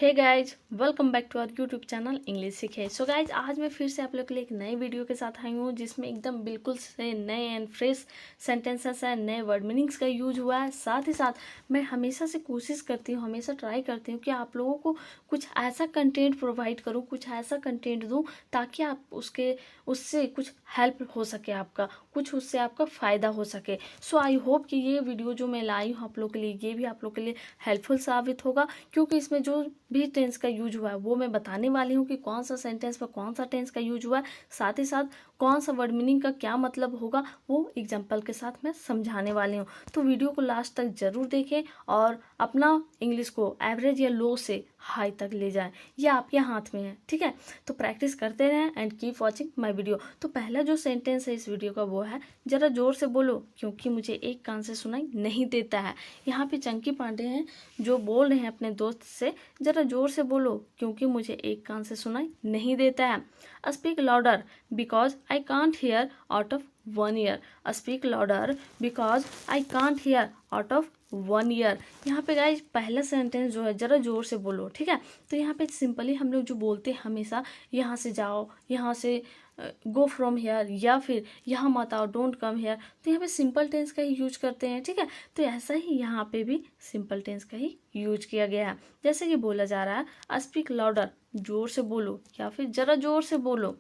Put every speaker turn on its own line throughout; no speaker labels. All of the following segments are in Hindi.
Hey guys, welcome back to our YouTube channel English सीखे। सो गाइज, आज मैं फिर से आप लोग के लिए एक नई वीडियो के साथ आई हूँ जिसमें एकदम बिल्कुल से नए एंड फ्रेश सेंटेंसेस है, नए वर्ड मीनिंग्स का यूज हुआ है। साथ ही साथ मैं हमेशा से कोशिश करती हूँ, हमेशा ट्राई करती हूँ कि आप लोगों को कुछ ऐसा कंटेंट प्रोवाइड करूँ, कुछ ऐसा कंटेंट दूँ ताकि आप उससे कुछ हेल्प हो सके, आपका कुछ उससे आपका फ़ायदा हो सके। सो आई होप कि ये वीडियो जो मैं लाई हूँ आप लोग के लिए, ये भी आप लोग के लिए हेल्पफुल साबित होगा, क्योंकि इसमें जो भी टेंस का यूज हुआ है वो मैं बताने वाली हूँ कि कौन सा सेंटेंस पर कौन सा टेंस का यूज हुआ है। साथ ही साथ कौन सा वर्ड मीनिंग का क्या मतलब होगा वो एग्जाम्पल के साथ मैं समझाने वाली हूँ। तो वीडियो को लास्ट तक जरूर देखें और अपना इंग्लिश को एवरेज या लो से हाई तक ले जाएं। ये आपके हाथ में है, ठीक है। तो प्रैक्टिस करते रहें and keep watching my video. तो पहला जो सेंटेंस है इस वीडियो का वो है, जरा जोर से बोलो क्योंकि मुझे एक कान से सुनाई नहीं देता है। यहाँ पे चंकी पांडे हैं जो बोल रहे हैं अपने दोस्त से, जरा जोर से बोलो क्योंकि मुझे एक कान से सुनाई नहीं देता है। Speak louder because I can't hear out of 1 year. Speak louder because I can't hear out of 1 year. यहाँ पे गाइज पहला सेंटेंस जो है जरा जोर से बोलो, ठीक है। तो यहाँ पे सिंपली हम लोग जो बोलते हैं हमेशा, यहाँ से जाओ, यहाँ से गो फ्रॉम हेयर, या फिर यहाँ मत आओ, डोंट कम हेयर। तो यहाँ पे सिंपल टेंस का ही यूज करते हैं, ठीक है। तो ऐसा ही यहाँ पे भी सिंपल टेंस का ही यूज किया गया है। जैसे कि बोला जा रहा है स्पीक लाउडर, जोर से बोलो, या फिर जरा जोर से बोलो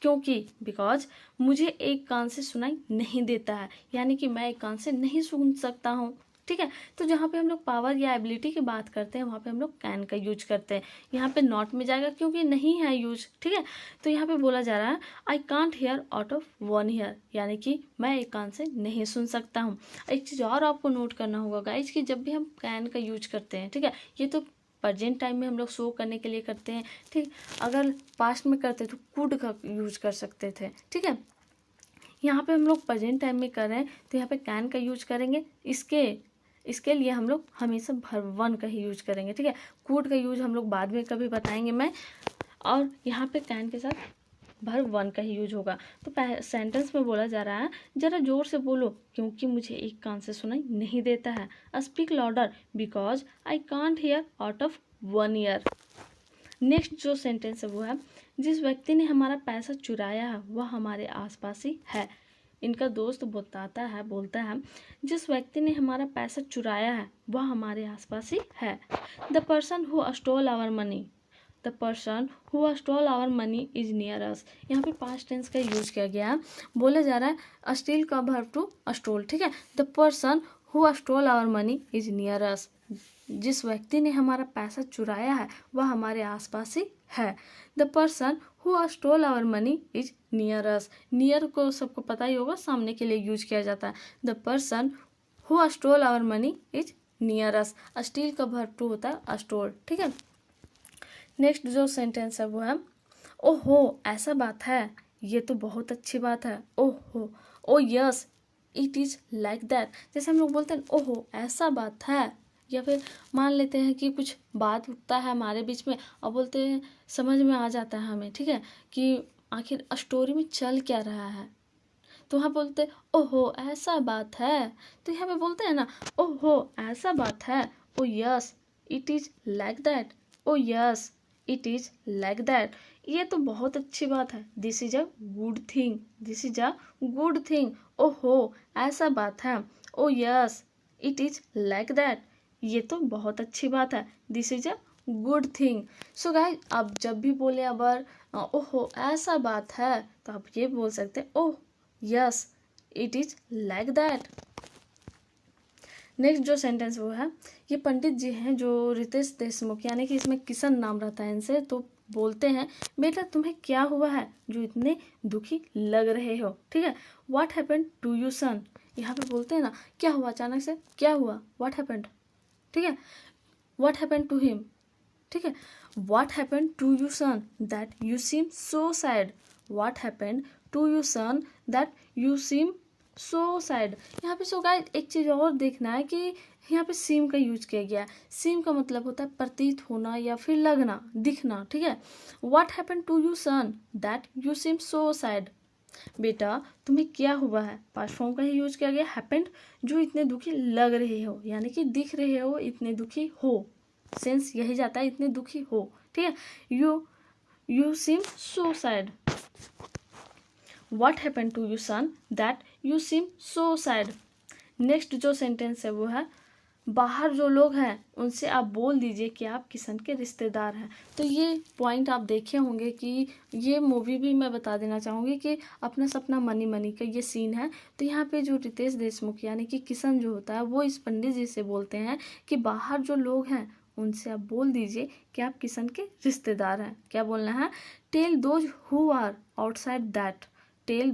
क्योंकि बिकॉज मुझे एक कान से सुनाई नहीं देता है, यानी कि मैं एक कान से नहीं सुन सकता हूँ, ठीक है। तो जहाँ पे हम लोग पावर या एबिलिटी की बात करते हैं वहाँ पे हम लोग कैन का यूज करते हैं। यहाँ पे नॉट में जाएगा क्योंकि नहीं है यूज, ठीक है। तो यहाँ पे बोला जा रहा है I can't hear out of 1 year, यानी कि मैं एक कान से नहीं सुन सकता हूँ। एक चीज़ और आपको नोट करना होगा गाइज कि जब भी हम कैन का यूज करते हैं, ठीक है, ये तो प्रेजेंट टाइम में हम लोग शो करने के लिए करते हैं, ठीक। अगर पास्ट में करते तो कुड का यूज कर सकते थे, ठीक है। यहाँ पे हम लोग प्रेजेंट टाइम में कर रहे हैं तो यहाँ पे कैन का यूज करेंगे। इसके लिए हम लोग हमेशा वर्ब वन का ही यूज करेंगे, ठीक है। कुड का यूज हम लोग बाद में कभी बताएंगे मैं, और यहाँ पे कैन के साथ वर्ब वन का ही यूज होगा। तो सेंटेंस में बोला जा रहा है जरा जोर से बोलो क्योंकि मुझे एक कान से सुनाई नहीं देता है। Speak louder because I can't hear out of 1 year. Next जो सेंटेंस है वो है, जिस व्यक्ति ने हमारा पैसा चुराया है वह हमारे आसपास ही है। इनका दोस्त बोलता है जिस व्यक्ति ने हमारा पैसा चुराया है वह हमारे आसपास ही है। The person who stole our money, the person who stole our money is near us. यहाँ पे पास्ट टेंस का यूज किया गया है। बोला जा रहा है स्टील का वर्ब टू स्टोल, ठीक है। The person who stole our money is near us. जिस व्यक्ति ने हमारा पैसा चुराया है वह हमारे आसपास ही है। The person who stole our money is near us. Near को सबको पता ही होगा, सामने के लिए यूज किया जाता है। The person who stole our money is near us. Steal का वर्ब टू होता है स्टोल, ठीक है। नेक्स्ट जो सेंटेंस है वो है, ओहो ऐसा बात है, ये तो बहुत अच्छी बात है। ओहो, ओ yes it is like that. जैसे हम लोग बोलते हैं ओहो ऐसा बात है, या फिर मान लेते हैं कि कुछ बात उठता है हमारे बीच में और बोलते हैं, समझ में आ जाता है हमें, ठीक है, कि आखिर स्टोरी में चल क्या रहा है। तो वहाँ बोलते हैं ओहो ऐसा बात है। तो यहाँ पे बोलते हैं ना ओहो ऐसा बात है। ओ yes it is like that. O yes it is like that. ये तो बहुत अच्छी बात है। This is a good thing. This is a good thing. ओहो ऐसा बात है। ओ yes it is like that. ये तो बहुत अच्छी बात है। This is a good thing. So guys, आप जब भी बोले अगर ओहो ऐसा बात है तो आप ये बोल सकते हैं oh yes it is like that. Next जो सेंटेंस वो है, ये पंडित जी हैं जो रितेश देशमुख, यानी कि इसमें किशन नाम रहता है इनसे, तो बोलते हैं बेटा तुम्हें क्या हुआ है जो इतने दुखी लग रहे हो, ठीक है। व्हाट हैपेंड टू यू सन। यहाँ पे बोलते हैं ना क्या हुआ, अचानक से क्या हुआ, व्हाट हैपेंड, ठीक है। व्हाट हैपेंड टू हिम, ठीक है। What happened to you son that you seem so sad. What happened to you son that you seem so sad. यहाँ पे सो गाइस एक चीज़ और देखना है कि यहाँ पे सीम का यूज किया गया है। सीम का मतलब होता है प्रतीत होना या फिर लगना, दिखना, ठीक है। What happened to you son that you seem so sad. बेटा तुम्हें क्या हुआ है, पास्ट फॉर्म का ही यूज किया गया हैपेंड, जो इतने दुखी लग रहे हो, यानी कि दिख रहे हो, इतने दुखी हो। सेंस यही जाता है इतने दुखी हो, ठीक है। You seem so sad, what happen to you son that you seem so sad. Next जो सेंटेंस है वो है बाहर जो लोग हैं उनसे आप बोल दीजिए कि आप किशन के रिश्तेदार हैं। तो ये पॉइंट आप देखे होंगे कि ये मूवी भी मैं बता देना चाहूँगी कि अपना सपना मनी मनी का ये सीन है। तो यहाँ पे जो रितेश देशमुख यानी कि किशन जो होता है वो इस पंडित जी से बोलते हैं कि बाहर जो लोग हैं उनसे आप बोल दीजिए कि आप किशन के रिश्तेदार हैं। क्या बोलना है? Tell those who are outside that, tell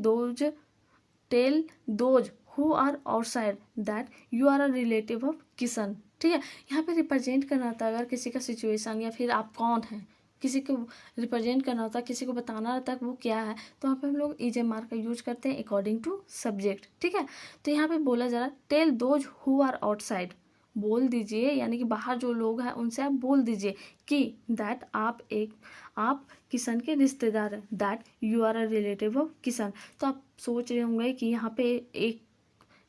those who are outside that you are a relative of Kishan, ठीक है। यहाँ पे रिप्रेजेंट करना होता है अगर किसी का सिचुएशन या फिर आप कौन हैं, किसी को रिप्रेजेंट करना होता है, किसी को बताना रहता है कि वो क्या है, तो यहाँ पे हम लोग इज मार्क का यूज करते हैं अकॉर्डिंग टू सब्जेक्ट, ठीक है। तो यहाँ पे बोला जा रहा है tell those who are outside, बोल दीजिए यानी कि बाहर जो लोग हैं उनसे आप बोल दीजिए कि दैट आप किशन के रिश्तेदार हैं, that you are a relative of Kishan. तो आप सोच रहे होंगे कि यहाँ पे एक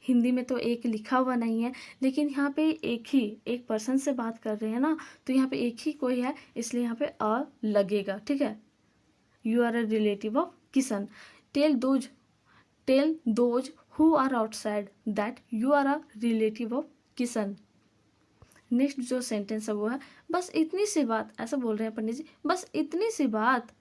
हिंदी में तो एक लिखा हुआ नहीं है, लेकिन यहाँ पे एक पर्सन से बात कर रहे हैं ना, तो यहाँ पे एक ही कोई है इसलिए यहाँ पे अ लगेगा, ठीक है। You are a relative of Kishan, tell those who are outside that you are a relative of Kishan. Next जो सेंटेंस है वो है बस इतनी सी बात, ऐसा बोल रहे हैं पंडित जी, बस इतनी सी बात,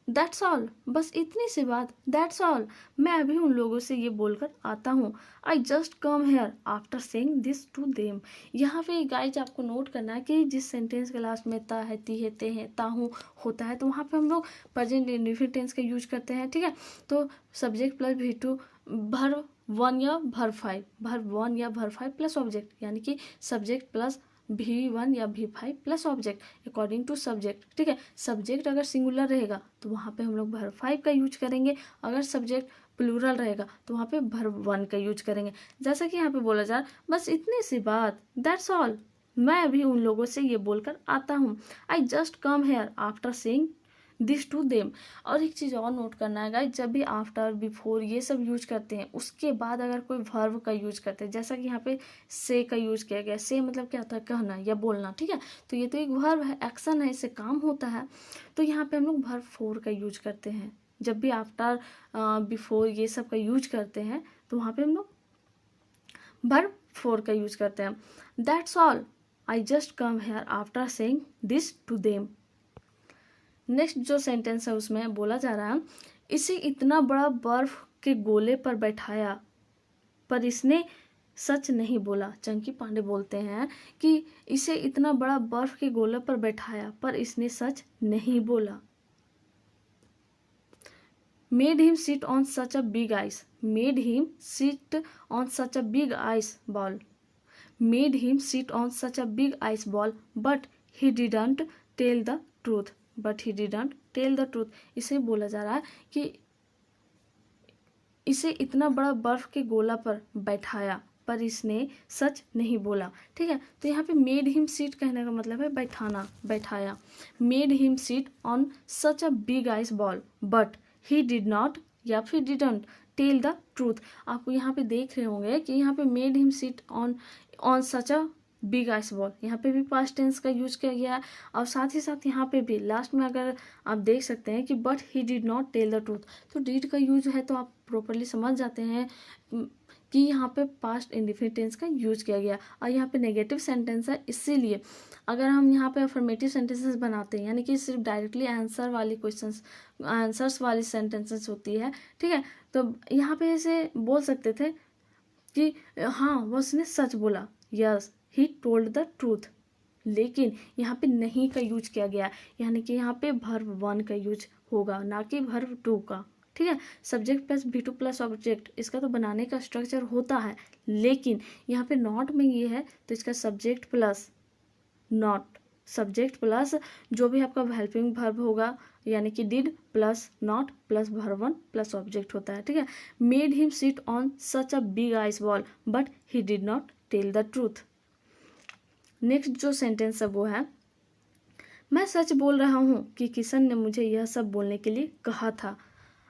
दैट्स ऑल, बस इतनी सी बात, दैट्स ऑल। मैं अभी उन लोगों से ये बोलकर आता हूँ, I just come here after saying this to them. यहाँ पे गाइज आपको नोट करना है कि जिस सेंटेंस के लास्ट में ता है, ती है, ते है, ताहू होता है, तो वहाँ पे हम लोग प्रेजेंट इंडेफिनिट टेंस का यूज करते हैं, ठीक है। तो सब्जेक्ट प्लस V2 भर वन या भर फाइव प्लस ऑब्जेक्ट, यानी कि सब्जेक्ट प्लस V1 या V5 plus object according to subject, ठीक है। सब्जेक्ट अगर सिंगुलर रहेगा तो वहाँ पे हम लोग भर 5 का यूज करेंगे, अगर सब्जेक्ट प्लूरल रहेगा तो वहाँ पे भर 1 का यूज करेंगे। जैसा कि यहाँ पे बोला जा रहा है बस इतनी सी बात, दैट्स ऑल, मैं अभी उन लोगों से ये बोलकर आता हूँ, I just come here after saying this to them. और एक चीज़ और नोट करना है गाइस, जब भी आफ्टर, बिफोर ये सब यूज करते हैं उसके बाद अगर कोई वर्ब का यूज करते हैं, जैसा कि यहाँ पे से का यूज किया गया, से मतलब क्या होता है? कहना या बोलना, ठीक है। तो ये तो एक वर्ब है, एक्शन है, इससे काम होता है। तो यहाँ पे हम लोग वर्ब फोर का यूज करते हैं। जब भी आफ्टर, बिफोर ये सब का यूज करते हैं तो वहाँ पे हम लोग वर्ब फोर का यूज करते हैं। That's all, I just come here after saying this to them. Next जो सेंटेंस है उसमें बोला जा रहा है इसे इतना बड़ा बर्फ के गोले पर बैठाया पर इसने सच नहीं बोला। चंकी पांडे बोलते हैं कि इसे इतना बड़ा बर्फ के गोले पर बैठाया पर इसने सच नहीं बोला। Made him sit on such a big ice, made him sit on such a big ice ball, made him sit on such a big ice ball but he didn't tell the truth, but he didn't tell the truth. इसे बोला जा रहा है कि इसे इतना बड़ा बर्फ के गोला पर बैठाया पर इसने सच नहीं बोला, ठीक है। तो यहाँ पे मेड हिम सीट कहने का मतलब है बैठाना, बैठाया। Made him seat on such a big ice ball but he did not या फिर डिडंट टेल द ट्रूथ। आपको यहाँ पे देख रहे होंगे कि यहाँ पे made him seat on such a big ice ball, यहाँ पे भी पास्ट टेंस का यूज किया गया है। और साथ ही साथ यहाँ पे भी लास्ट में अगर आप देख सकते हैं कि but he did not tell the truth, तो डिड का यूज है तो आप प्रॉपरली समझ जाते हैं कि यहाँ पे पास्ट इंडेफिनिट टेंस का यूज किया गया। और यहाँ पे नेगेटिव सेंटेंस है, इसीलिए अगर हम यहाँ पे अफर्मेटिव सेंटेंसेस बनाते हैं यानी कि सिर्फ डायरेक्टली आंसर वाली क्वेश्चंस, आंसर्स वाली सेंटेंसेस होती है, ठीक है। तो यहाँ पे ऐसे बोल सकते थे कि हाँ वो उसने सच बोला, yes he told the truth, लेकिन यहाँ पे नहीं का यूज किया गया, यानी कि यहाँ पे वर्ब 1 का यूज होगा ना कि वर्ब 2 का, ठीक है। Subject plus V2 plus object, इसका तो बनाने का स्ट्रक्चर होता है, लेकिन यहाँ पे नॉट में ये है तो इसका subject plus not, subject plus जो भी आपका हेल्पिंग वर्ब होगा यानी कि did plus not plus verb 1 plus object होता है, ठीक है। Made him sit on such a big ice ball but he did not tell the truth. Next जो सेंटेंस है वो है मैं सच बोल रहा हूँ कि किशन ने मुझे यह सब बोलने के लिए कहा था।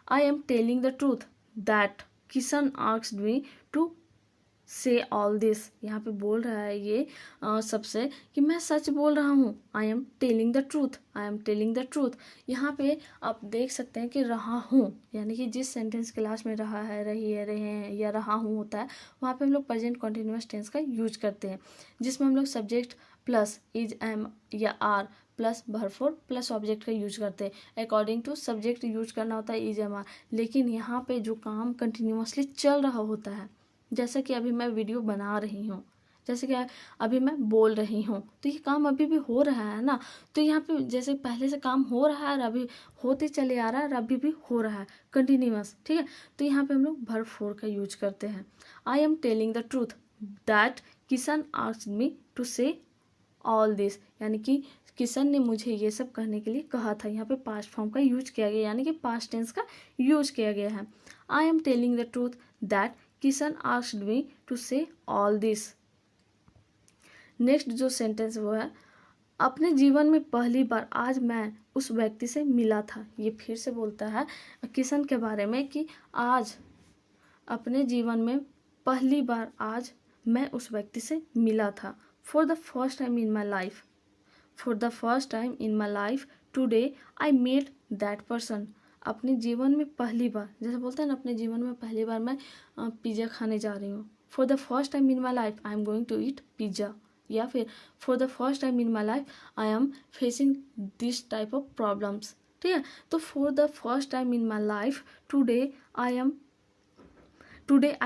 I am telling the truth that Kishan asked me to say all this, यहाँ पे बोल रहा है ये सबसे कि मैं सच बोल रहा हूँ। आई am telling the truth, I am telling the truth. यहाँ पे आप देख सकते हैं कि रहा हूँ, यानी कि जिस सेंटेंस क्लास में रहा है, रही है, रहे हैं या रहा हूँ होता है, वहाँ पे हम लोग प्रेजेंट कॉन्टिन्यूअस टेंस का यूज करते हैं, जिसमें हम लोग सब्जेक्ट प्लस इज, एम या आर प्लस भरफोर प्लस ऑब्जेक्ट का यूज करते हैं। अकॉर्डिंग टू सब्जेक्ट यूज करना होता है इज, एम, आर। लेकिन यहाँ पे जो काम कंटिन्यूअसली चल रहा होता है, जैसे कि अभी मैं वीडियो बना रही हूँ, जैसे कि अभी मैं बोल रही हूँ, तो ये काम अभी भी हो रहा है ना। तो यहाँ पे जैसे पहले से काम हो रहा है और अभी होते चले आ रहा है और अभी भी हो रहा है कंटिन्यूअस, ठीक है। तो यहाँ पे हम लोग वर्ब फोर का यूज करते हैं। I am telling the truth that Kishan asked me to say all this, यानी कि किशन ने मुझे ये सब कहने के लिए कहा था। यहाँ पे पास्ट फॉर्म का यूज किया गया, यानी कि पास्ट टेंस का यूज किया गया है। I am telling the truth that Kishan asked me to say all this. Next जो सेंटेंस वो है, अपने जीवन में पहली बार आज मैं उस व्यक्ति से मिला था। ये फिर से बोलता है किशन के बारे में कि आज अपने जीवन में पहली बार आज मैं उस व्यक्ति से मिला था। For the first time in my life, for the first time in my life today I met that person. अपने जीवन में पहली बार, जैसे बोलते हैं ना, अपने जीवन में पहली बार मैं पिज़्ज़ा खाने जा रही हूँ। For the first time in my life I am going to eat pizza, या फिर for the first time in my life I am facing this type of problems, ठीक है। तो for the first time in my life today I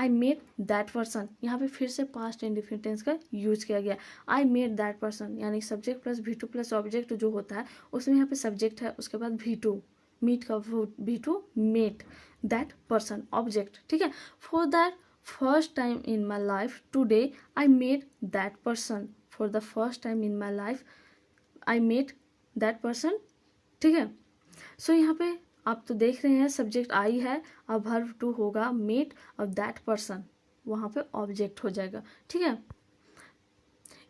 met that person. यहाँ पे फिर से पास्ट इंडेफिनिट टेंस का यूज किया गया। आई मेट दैट पर्सन, यानी subject plus V2 plus object जो होता है, उसमें यहाँ पे सब्जेक्ट है, उसके बाद V2, मीट का V2, met that person object, ठीक है। For that first time in my life today I met that person, for the first time in my life I met that person, ठीक है। सो यहाँ पे आप तो देख रहे हैं सब्जेक्ट आई है, अब वर्ब टू होगा मेट और दैट पर्सन वहाँ पे ऑब्जेक्ट हो जाएगा, ठीक है।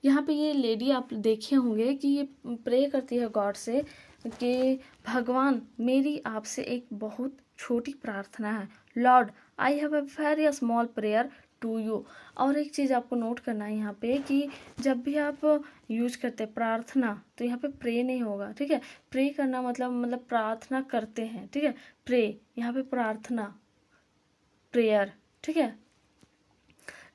यहाँ पे ये लेडी आप देखे होंगे कि ये प्रे करती है गॉड से कि भगवान मेरी आपसे एक बहुत छोटी प्रार्थना है। Lord I have a very small prayer to you. और एक चीज़ आपको नोट करना है यहाँ पे कि जब भी आप यूज करते हैं प्रार्थना, तो यहाँ पे प्रे नहीं होगा, ठीक है। प्रे करना मतलब प्रार्थना करते हैं, ठीक है। प्रे, यहाँ पे प्रार्थना, प्रेयर, ठीक है।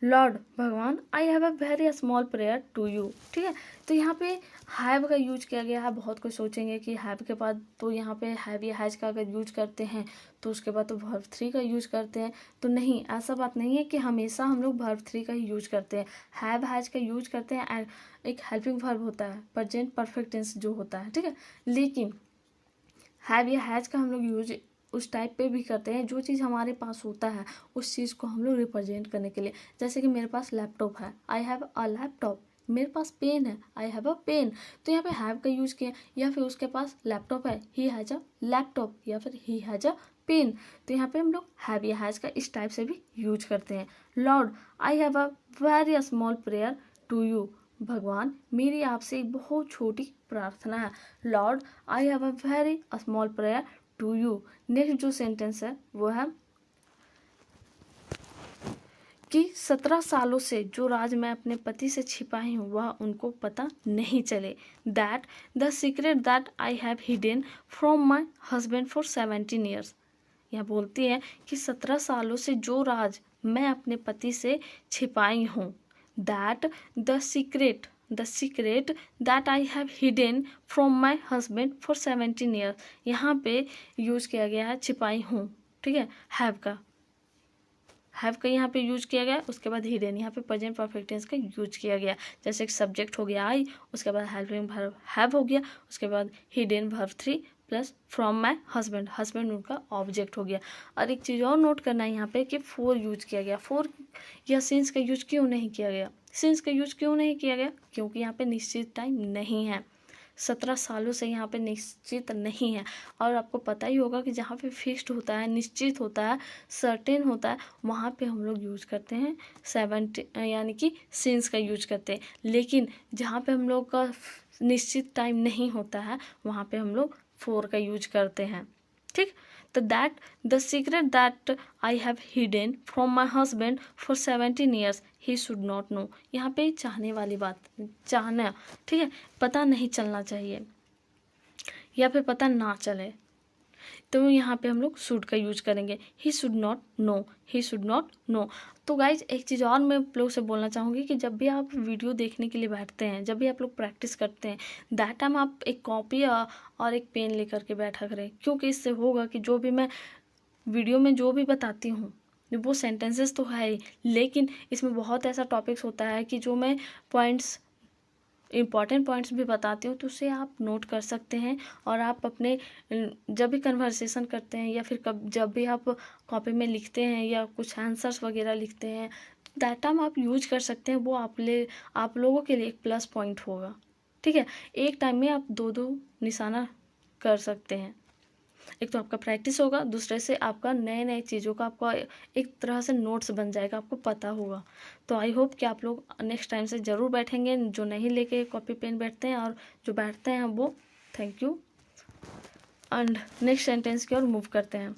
लॉर्ड भगवान I have a very small prayer to you, ठीक है। तो यहाँ पे हैव का यूज किया गया है। बहुत कुछ सोचेंगे कि हैव के बाद तो यहाँ पे हैव या हैज का अगर यूज करते हैं तो उसके बाद तो वर्ब थ्री का यूज करते हैं, तो नहीं, ऐसा बात नहीं है कि हमेशा हम लोग वर्ब थ्री का ही यूज करते हैं। हैव हैज का यूज करते हैं, एक हेल्पिंग वर्ब होता है, प्रेजेंट परफेक्ट टेंस जो होता है, ठीक है। लेकिन हैव या हैज का हम लोग यूज उस टाइप पे भी करते हैं जो चीज़ हमारे पास होता है उस चीज़ को हम लोग रिप्रेजेंट करने के लिए। जैसे कि मेरे पास लैपटॉप है, आई हैव अ लैपटॉप। मेरे पास पेन है, आई हैव अ पेन। तो यहाँ पे हैव का यूज़ किया। या फिर उसके पास लैपटॉप है, ही हैज अ लैपटॉप, या फिर ही हैज अ पेन। तो यहाँ पे हम लोग हैव या हैज का इस टाइप से भी यूज करते हैं। Lord I have a very small prayer to you. भगवान मेरी आपसे एक बहुत छोटी प्रार्थना है। Lord I have a very small prayer to you. Next जो सेंटेंस है वो है कि 17 सालों से जो राज मैं अपने पति से छिपाई हूँ वह उनको पता नहीं चले। That the secret that I have hidden from my husband for 17 years. यह बोलती है कि 17 सालों से जो राज मैं अपने पति से छिपाई हूँ, that the secret that I have hidden from my husband for 17 years. यहाँ पे यूज किया गया है छिपाई हूँ, ठीक है। हैव का यहाँ पे यूज किया गया, उसके बाद हिडन, यहाँ पे प्रेजेंट परफेक्ट टेंस का यूज किया गया। जैसे एक सब्जेक्ट हो गया आई, उसके बाद हेल्पिंग वर्ब हैव हो गया, उसके बाद hidden verb three plus from my husband उनका ऑब्जेक्ट हो गया। और एक चीज़ और नोट करना है यहाँ पे कि फोर यूज किया गया। फोर या सिंस का यूज क्यों नहीं किया गया? सिंस का यूज क्यों नहीं किया गया? क्योंकि यहाँ पे निश्चित टाइम नहीं है। 17 सालों से यहाँ पे निश्चित नहीं है। और आपको पता ही होगा कि जहाँ पे फिक्स्ड होता है, निश्चित होता है, सर्टेन होता है, वहाँ पे हम लोग यूज करते हैं 70, यानी कि सिंस का यूज करते हैं। लेकिन जहाँ पे हम लोग का निश्चित टाइम नहीं होता है वहाँ पे हम लोग फोर का यूज करते हैं। ठीक। तो that the secret that I have hidden from my husband for 17 years he should not know. यहाँ पे चाहने वाली बात, चाहना, ठीक है, पता नहीं चलना चाहिए या फिर पता ना चले, तो यहाँ पे हम लोग शुड का यूज करेंगे। He should not know, he should not know. तो गाइज एक चीज़ और मैं आप लोग से बोलना चाहूँगी कि जब भी आप वीडियो देखने के लिए बैठते हैं, जब भी आप लोग प्रैक्टिस करते हैं, दैट टाइम आप एक कॉपी और एक पेन लेकर के बैठा करें, क्योंकि इससे होगा कि जो भी मैं वीडियो में जो भी बताती हूँ वो सेंटेंसेस तो है ही, लेकिन इसमें बहुत ऐसा टॉपिक्स होता है कि जो मैं पॉइंट्स, इम्पॉर्टेंट पॉइंट्स भी बताती हूँ, तो उसे आप नोट कर सकते हैं। और आप अपने जब भी कन्वर्सेशन करते हैं या फिर जब भी आप कॉपी में लिखते हैं या कुछ आंसर्स वगैरह लिखते हैं, दैट टाइम आप यूज कर सकते हैं। वो आप लोगों के लिए एक प्लस पॉइंट होगा, ठीक है। एक टाइम में आप दो निशाना कर सकते हैं। एक तो आपका प्रैक्टिस होगा, दूसरे से आपका नए नए चीज़ों का आपका एक तरह से नोट्स बन जाएगा, आपको पता होगा। तो आई होप कि आप लोग नेक्स्ट टाइम से ज़रूर बैठेंगे, जो नहीं लेके कॉपी पेन बैठते हैं, और जो बैठते हैं वो thank you. And next sentence की ओर मूव करते हैं।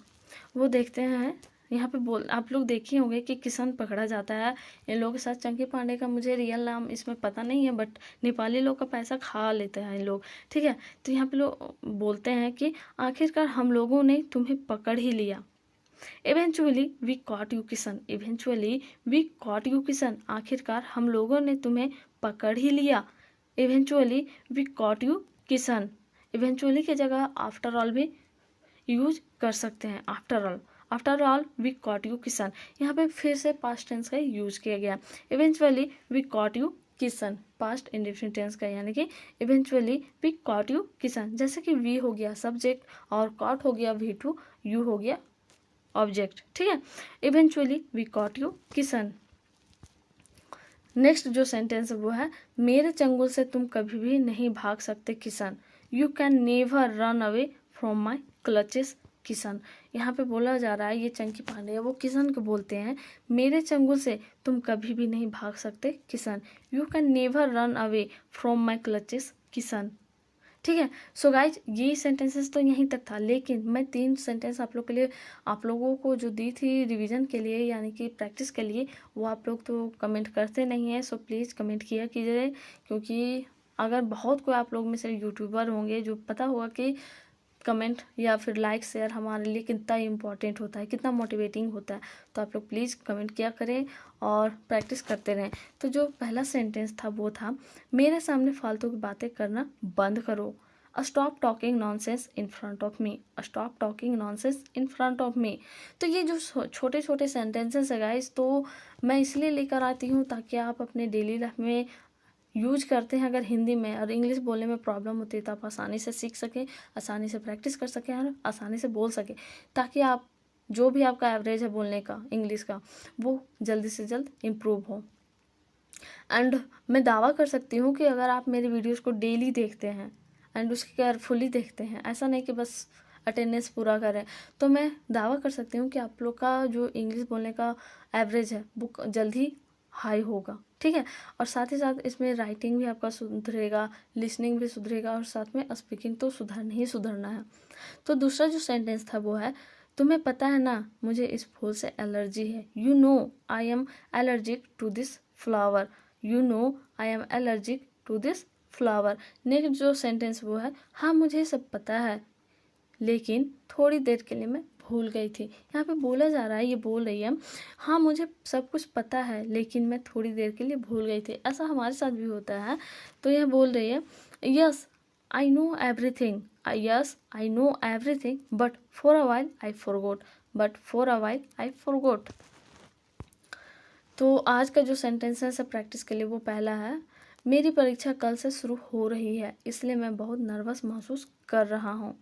वो देखते हैं यहाँ पे आप लोग देखे होंगे कि किसान पकड़ा जाता है। इन लोगों के साथ चंकी पांडे का मुझे रियल नाम इसमें पता नहीं है, बट नेपाली लोग का पैसा खा लेते हैं इन लोग, ठीक है। तो यहाँ पे लोग बोलते हैं कि आखिरकार हम लोगों ने तुम्हें पकड़ ही लिया। Eventually we caught you Kishan, eventually we caught you Kishan, आखिरकार हम लोगों ने तुम्हें पकड़ ही लिया। Eventually we caught you Kishan, eventually की जगह आफ्टर ऑल भी यूज कर सकते हैं। After all we caught you Kishan, यहाँ पे फिर से पास्ट टेंस का यूज किया गया। Eventually we caught you Kishan, past indefinite tense का, यानी कि eventually we caught you Kishan. जैसे कि वी हो गया सब्जेक्ट और कॉट हो गया V2, यू हो गया ऑब्जेक्ट, ठीक है। Eventually we caught you Kishan. Next जो सेंटेंस वो है, मेरे चंगुल से तुम कभी भी नहीं भाग सकते Kishan, you can never run away from my clutches Kishan. यहाँ पे बोला जा रहा है, ये चंकी पांडे वो किशन को बोलते हैं, मेरे चंगुल से तुम कभी भी नहीं भाग सकते Kishan, you can never run away from my clutches Kishan, ठीक है। सो गाइज ये सेंटेंसेस तो यहीं तक था, लेकिन मैं 3 सेंटेंस आप लोग के लिए, आप लोगों को जो दी थी रिवीजन के लिए यानी कि प्रैक्टिस के लिए, वो आप लोग तो कमेंट करते नहीं हैं। सो प्लीज़ कमेंट किया कीजिए, क्योंकि अगर बहुत कोई आप लोग में से यूट्यूबर होंगे जो पता होगा कि कमेंट या फिर लाइक शेयर हमारे लिए कितना इम्पोर्टेंट होता है, कितना मोटिवेटिंग होता है, तो आप लोग प्लीज़ कमेंट किया करें और प्रैक्टिस करते रहें। तो जो पहला सेंटेंस था वो था, मेरे सामने फालतू की बातें करना बंद करो। Stop talking nonsense in front of me, stop talking nonsense in front of me. तो ये जो छोटे छोटे सेंटेंसेस है गाइस, तो मैं इसलिए लेकर आती हूँ ताकि आप अपने डेली लाइफ में यूज करते हैं। अगर हिंदी में और इंग्लिश बोलने में प्रॉब्लम होती है तो आप आसानी से सीख सकें, आसानी से प्रैक्टिस कर सकें और आसानी से बोल सकें, ताकि आप जो भी आपका एवरेज है बोलने का इंग्लिश का, वो जल्दी से जल्द इम्प्रूव हो। एंड मैं दावा कर सकती हूँ कि अगर आप मेरे वीडियोज़ को डेली देखते हैं एंड उसकी केयरफुली देखते हैं, ऐसा नहीं कि बस अटेंडेंस पूरा करें, तो मैं दावा कर सकती हूँ कि आप लोग का जो इंग्लिश बोलने का एवरेज है वो जल्द ही हाई होगा, ठीक है। और साथ ही साथ इसमें राइटिंग भी आपका सुधरेगा, लिसनिंग भी सुधरेगा, और साथ में स्पीकिंग तो सुधरना ही सुधरना है। तो दूसरा जो सेंटेंस था वो है, तुम्हें पता है ना मुझे इस फूल से एलर्जी है, you know I am allergic to this flower, you know I am allergic to this flower. Next जो सेंटेंस वो है, हाँ मुझे सब पता है लेकिन थोड़ी देर के लिए मैं भूल गई थी। यहाँ पे बोला जा रहा है, ये बोल रही है, हाँ मुझे सब कुछ पता है लेकिन मैं थोड़ी देर के लिए भूल गई थी। ऐसा हमारे साथ भी होता है। तो यह बोल रही है, yes I know everything, yes I know everything but for a while I forgot, but for a while I forgot. तो आज का जो सेंटेंस है सब प्रैक्टिस के लिए वो पहला है, मेरी परीक्षा कल से शुरू हो रही है इसलिए मैं बहुत नर्वस महसूस कर रहा हूँ।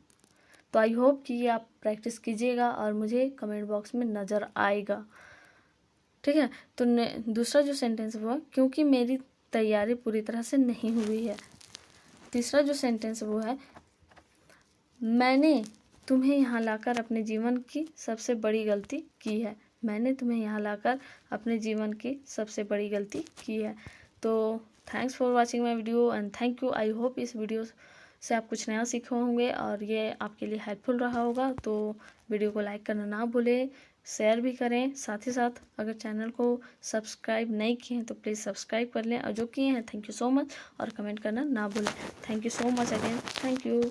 तो आई होप कि ये आप प्रैक्टिस कीजिएगा और मुझे कमेंट बॉक्स में नज़र आएगा, ठीक है। तो दूसरा जो सेंटेंस वो है, क्योंकि मेरी तैयारी पूरी तरह से नहीं हुई है। तीसरा जो सेंटेंस वो है, मैंने तुम्हें यहाँ लाकर अपने जीवन की सबसे बड़ी गलती की है, मैंने तुम्हें यहाँ लाकर अपने जीवन की सबसे बड़ी गलती की है। तो thanks for watching my video and thank you. I hope इस वीडियो से आप कुछ नया सीखे होंगे और ये आपके लिए हेल्पफुल रहा होगा। तो वीडियो को लाइक करना ना भूलें, शेयर भी करें। साथ ही साथ अगर चैनल को सब्सक्राइब नहीं किए हैं तो प्लीज़ सब्सक्राइब कर लें, और जो किए हैं थैंक यू सो मच, और कमेंट करना ना भूलें। Thank you so much again, thank you.